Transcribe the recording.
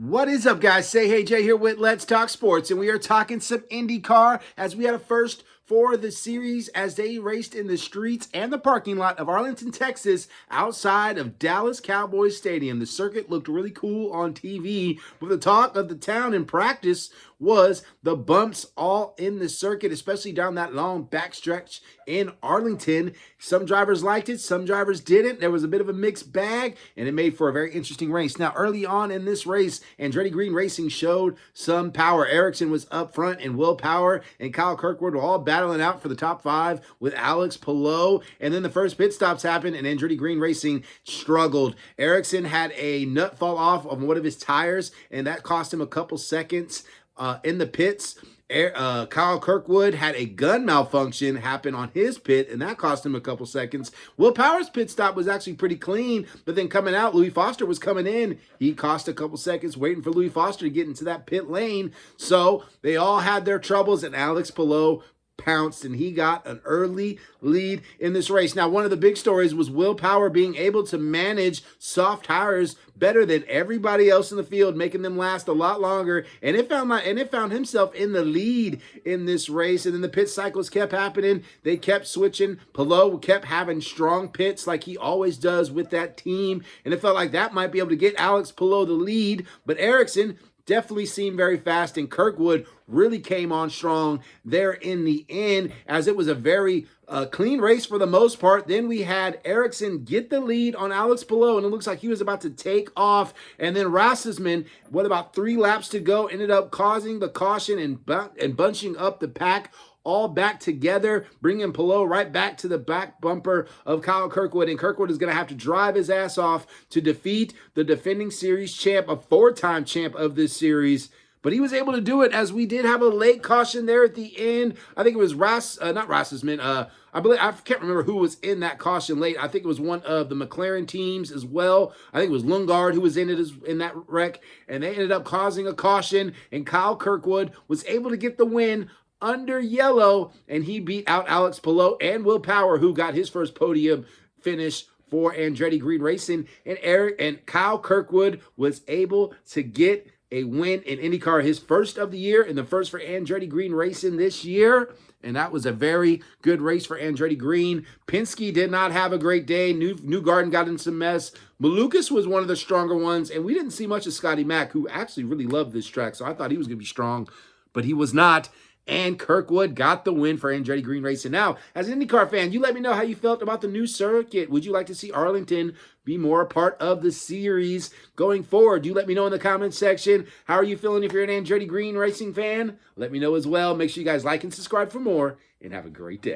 What is up, guys? Say Hey Jay here with Let's Talk Sports, and we are talking some IndyCar as we had a first for the series as they raced in the streets and the parking lot of Arlington, Texas, outside of Dallas Cowboys Stadium. The circuit looked really cool on TV, but the talk of the town in practice was the bumps all in the circuit, especially down that long backstretch in Arlington. Some drivers liked it, some drivers didn't. There was a bit of a mixed bag, and it made for a very interesting race. Now, early on in this race, Andretti Green Racing showed some power. Ericsson was up front, and Will Power and Kyle Kirkwood were all battling out for the top five with Alex Palou. And then the first pit stops happened, and Andretti Green Racing struggled. Ericsson had a nut fall off of one of his tires, and that cost him a couple seconds in the pits. Kyle Kirkwood had a gun malfunction happen on his pit, and that cost him a couple seconds. Will Power's pit stop was actually pretty clean, but then coming out, Louis Foster was coming in. He cost a couple seconds waiting for Louis Foster to get into that pit lane. So they all had their troubles, and Alex Palou pounced, and he got an early lead in this race. Now, one of the big stories was Will Power being able to manage soft tires better than everybody else in the field, making them last a lot longer. And it found himself in the lead in this race. And then the pit cycles kept happening. They kept switching. Palou kept having strong pits like he always does with that team. And it felt like that might be able to get Alex Palou the lead. But Ericsson definitely seemed very fast, and Kirkwood really came on strong there in the end, as it was a very clean race for the most part. Then we had Ericsson get the lead on Alex Palou, and it looks like he was about to take off. And then Rassisman, with about 3 laps to go, ended up causing the caution and bunching up the pack all back together, bringing Palou right back to the back bumper of Kyle Kirkwood. And Kirkwood is going to have to drive his ass off to defeat the defending series champ, a 4-time champ of this series. But he was able to do it, as we did have a late caution there at the end. I think it was not Rassisman. I can't remember who was in that caution late. I think it was one of the McLaren teams as well. I think it was Lundgaard who was in that wreck, and they ended up causing a caution. And Kyle Kirkwood was able to get the win under yellow, and he beat out Alex Palou and Will Power, who got his first podium finish for Andretti Green Racing. And Kyle Kirkwood was able to get a win in IndyCar, his first of the year, and the first for Andretti Green Racing this year. And that was a very good race for Andretti Green. Penske did not have a great day. Newgarden got in some mess. Malukas was one of the stronger ones, and we didn't see much of Scotty Mack, who actually really loved this track, so I thought he was going to be strong, but he was not. And Kirkwood got the win for Andretti Green Racing. Now, as an IndyCar fan, you let me know how you felt about the new circuit. Would you like to see Arlington be more a part of the series going forward? Do let me know in the comments section. How are you feeling if you're an Andretti Green Racing fan? Let me know as well. Make sure you guys like and subscribe for more, and have a great day.